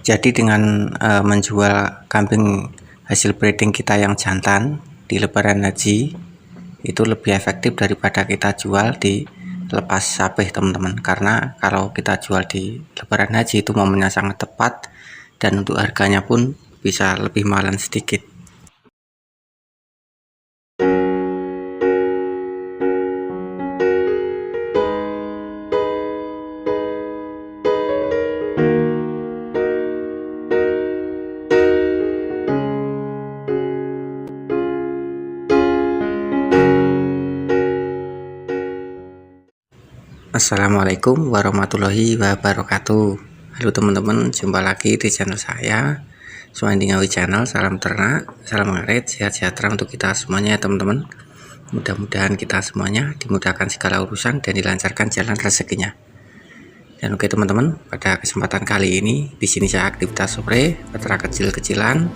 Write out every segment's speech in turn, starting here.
Jadi dengan menjual kambing hasil breeding kita yang jantan di lebaran haji itu lebih efektif daripada kita jual di lepas sabeh teman-teman, karena kalau kita jual di lebaran haji itu momennya sangat tepat dan untuk harganya pun bisa lebih mahalan sedikit. Assalamualaikum warahmatullahi wabarakatuh. Halo teman-teman, jumpa lagi di channel saya, Suwandi Ngawi Channel. Salam ternak, salam ngarit, sehat sejahtera untuk kita semuanya ya teman-teman. Mudah-mudahan kita semuanya dimudahkan segala urusan dan dilancarkan jalan rezekinya. Dan oke teman-teman, pada kesempatan kali ini di sini saya aktivitas sore, peternak kecil-kecilan.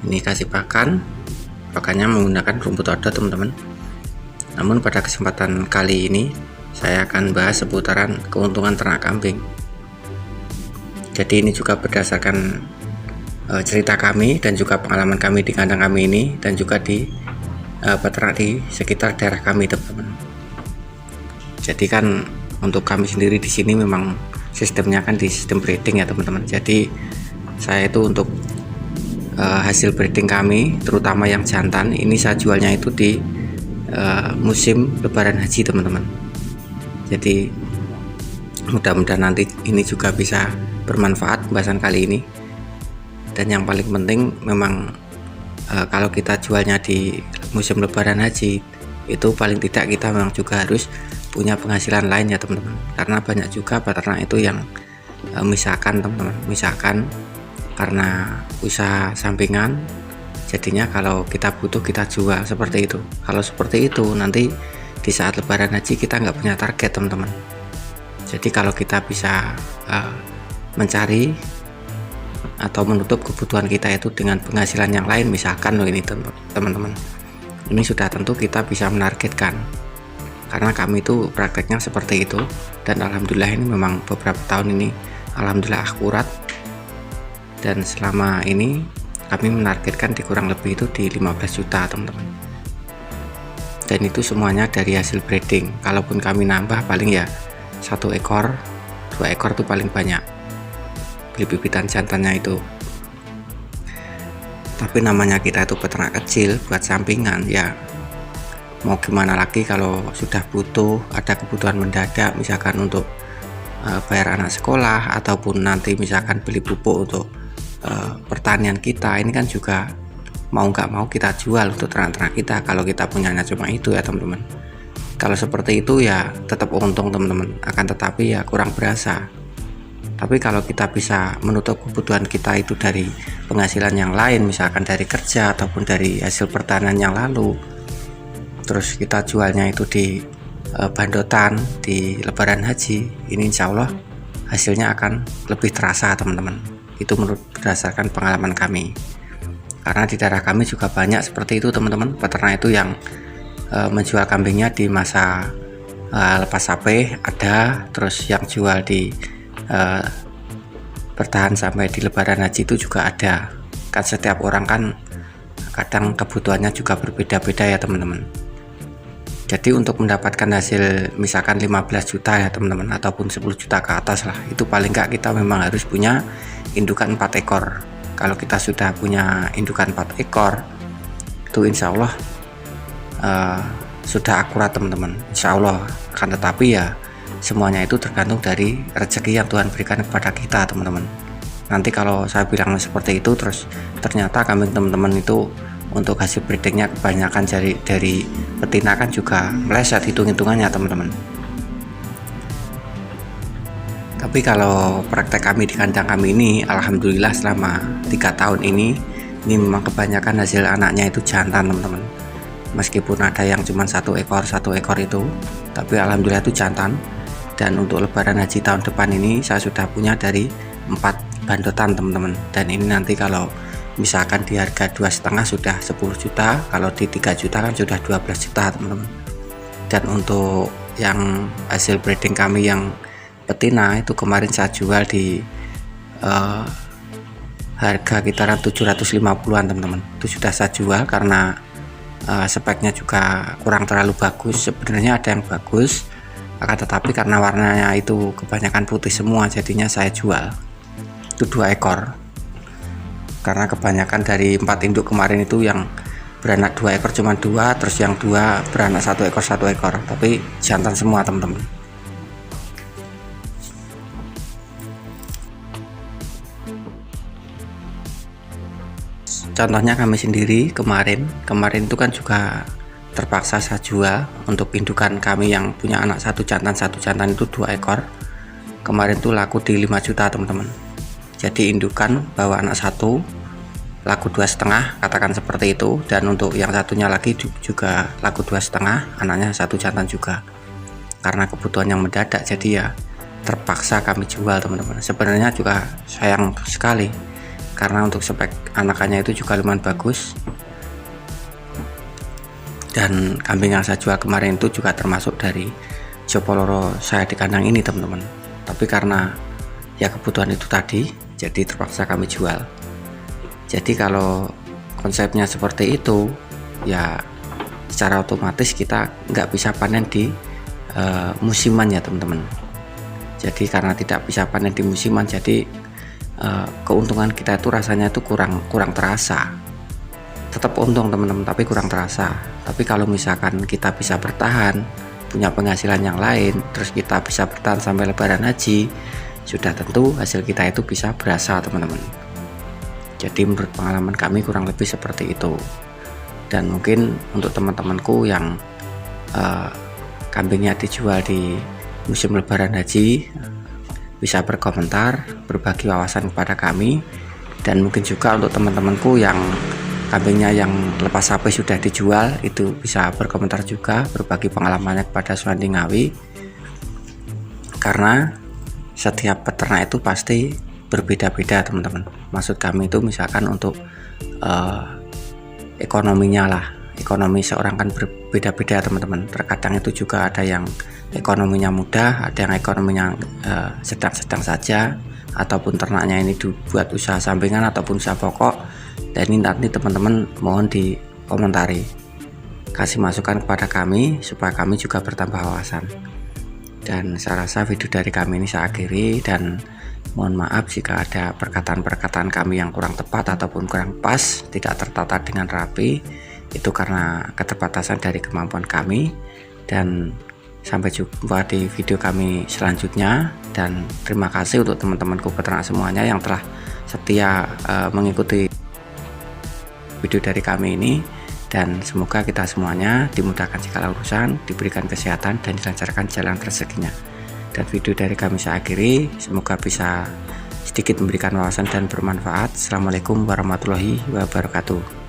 Ini kasih pakannya menggunakan rumput odot teman-teman. Namun pada kesempatan kali ini saya akan bahas seputaran keuntungan ternak kambing. Jadi ini juga berdasarkan cerita kami dan juga pengalaman kami di kandang kami ini dan juga di peternak di sekitar daerah kami teman-teman. Jadi kan untuk kami sendiri di sini memang sistemnya kan di sistem breeding ya teman-teman. Jadi saya itu untuk hasil breeding kami terutama yang jantan ini saya jualnya itu di musim lebaran haji teman-teman. Jadi mudah-mudahan nanti ini juga bisa bermanfaat pembahasan kali ini. Dan yang paling penting memang kalau kita jualnya di musim lebaran haji itu paling tidak kita memang juga harus punya penghasilan lain ya teman-teman, karena banyak juga peternak itu yang misalkan teman-teman, misalkan karena usaha sampingan jadinya kalau kita butuh kita jual seperti itu. Kalau seperti itu nanti di saat lebaran haji kita nggak punya target teman-teman. Jadi kalau kita bisa mencari atau menutup kebutuhan kita itu dengan penghasilan yang lain, misalkan loh ini teman-teman, ini sudah tentu kita bisa menargetkan, karena kami itu prakteknya seperti itu. Dan alhamdulillah ini memang beberapa tahun ini alhamdulillah akurat, dan selama ini kami menargetkan di kurang lebih itu di 15 juta teman-teman. Dan itu semuanya dari hasil breeding. Kalaupun kami nambah paling ya 1 ekor 2 ekor itu paling banyak beli bibitan jantannya itu. Tapi namanya kita itu peternak kecil buat sampingan ya, mau gimana lagi kalau sudah butuh, ada kebutuhan mendadak misalkan untuk bayar anak sekolah ataupun nanti misalkan beli pupuk untuk pertanian kita, ini kan juga mau nggak mau kita jual untuk ternak-ternak kita kalau kita punyanya cuma itu ya teman-teman. Kalau seperti itu ya tetap untung teman-teman, akan tetapi ya kurang berasa. Tapi kalau kita bisa menutup kebutuhan kita itu dari penghasilan yang lain, misalkan dari kerja ataupun dari hasil pertanian yang lalu, terus kita jualnya itu di bandotan di lebaran haji, ini insya Allah hasilnya akan lebih terasa teman-teman. Itu menurut berdasarkan pengalaman kami. Karena di daerah kami juga banyak seperti itu teman-teman, peternak itu yang menjual kambingnya di masa lepas sabeh ada, terus yang jual di bertahan sampai di lebaran haji itu juga ada. Kan setiap orang kan kadang kebutuhannya juga berbeda-beda ya teman-teman. Jadi untuk mendapatkan hasil misalkan 15 juta ya teman-teman, ataupun 10 juta ke atas lah, itu paling nggak kita memang harus punya indukan 4 ekor. Kalau kita sudah punya indukan 4 ekor itu insya Allah sudah akurat teman-teman, insya Allah. Kan tetapi ya semuanya itu tergantung dari rezeki yang Tuhan berikan kepada kita teman-teman. Nanti kalau saya bilang seperti itu terus ternyata kambing teman-teman itu untuk hasil breedingnya kebanyakan dari betina kan juga meleset hitung-hitungannya teman-teman. Tapi kalau praktek kami di kandang kami ini alhamdulillah selama 3 tahun ini memang kebanyakan hasil anaknya itu jantan teman-teman. Meskipun ada yang cuma 1 ekor itu, tapi alhamdulillah itu jantan. Dan untuk lebaran haji tahun depan ini saya sudah punya dari 4 bandotan teman-teman. Dan ini nanti kalau misalkan di harga 2,5 sudah 10 juta, kalau di 3 juta kan sudah 12 juta teman-teman. Dan untuk yang hasil breeding kami yang betina itu kemarin saya jual di harga kisaran 750-an teman-teman. Itu sudah saya jual karena speknya juga kurang terlalu bagus. Sebenarnya ada yang bagus, akan tetapi karena warnanya itu kebanyakan putih semua, jadinya saya jual. Itu 2 ekor, karena kebanyakan dari 4 induk kemarin itu yang beranak 2 ekor cuma 2, terus yang 2 beranak 1 ekor, tapi jantan semua teman-teman. Contohnya kami sendiri kemarin itu kan juga terpaksa saya jual untuk indukan kami yang punya anak 1 jantan itu 2 ekor. Kemarin tuh laku di 5 juta teman-teman. Jadi indukan bawa anak 1 laku 2,5, katakan seperti itu, dan untuk yang satunya lagi juga laku 2,5, anaknya 1 jantan juga. Karena kebutuhan yang mendadak, jadi ya terpaksa kami jual teman-teman. Sebenarnya juga sayang sekali karena untuk spek anakannya itu juga lumayan bagus, dan kambing yang saya jual kemarin itu juga termasuk dari Jopoloro saya di kandang ini teman-teman. Tapi karena ya kebutuhan itu tadi, jadi terpaksa kami jual. Jadi kalau konsepnya seperti itu, ya secara otomatis kita nggak bisa panen di musiman ya teman-teman. Jadi karena tidak bisa panen di musiman, jadi keuntungan kita itu rasanya itu kurang terasa. Tetap untung teman-teman, tapi kurang terasa. Tapi kalau misalkan kita bisa bertahan, punya penghasilan yang lain, terus kita bisa bertahan sampai lebaran haji, sudah tentu hasil kita itu bisa berasa teman-teman. Jadi menurut pengalaman kami kurang lebih seperti itu. Dan mungkin untuk teman-temanku yang kambingnya dijual di musim lebaran haji, bisa berkomentar, berbagi wawasan kepada kami. Dan mungkin juga untuk teman-temanku yang kambingnya yang lepas sapi sudah dijual, itu bisa berkomentar juga, berbagi pengalamannya kepada Suwandi Ngawi. Karena setiap peternak itu pasti berbeda-beda teman-teman. Maksud kami itu misalkan untuk ekonominya lah, ekonomi seorang kan berbeda-beda teman-teman. Terkadang itu juga ada yang ekonominya mudah, ada yang ekonominya sedang-sedang saja, ataupun ternaknya ini dibuat usaha sampingan ataupun usaha pokok. Dan ini nanti teman-teman mohon dikomentari, kasih masukan kepada kami supaya kami juga bertambah wawasan. Dan saya rasa video dari kami ini saya akhiri, dan mohon maaf jika ada perkataan-perkataan kami yang kurang tepat ataupun kurang pas, tidak tertata dengan rapi. Itu karena keterbatasan dari kemampuan kami. Dan sampai jumpa di video kami selanjutnya, dan terima kasih untuk teman-temanku peternak semuanya yang telah setia mengikuti video dari kami ini, dan semoga kita semuanya dimudahkan segala urusan, diberikan kesehatan, dan dilancarkan jalan rezekinya. Dan video dari kami saya akhiri, semoga bisa sedikit memberikan wawasan dan bermanfaat. Assalamualaikum warahmatullahi wabarakatuh.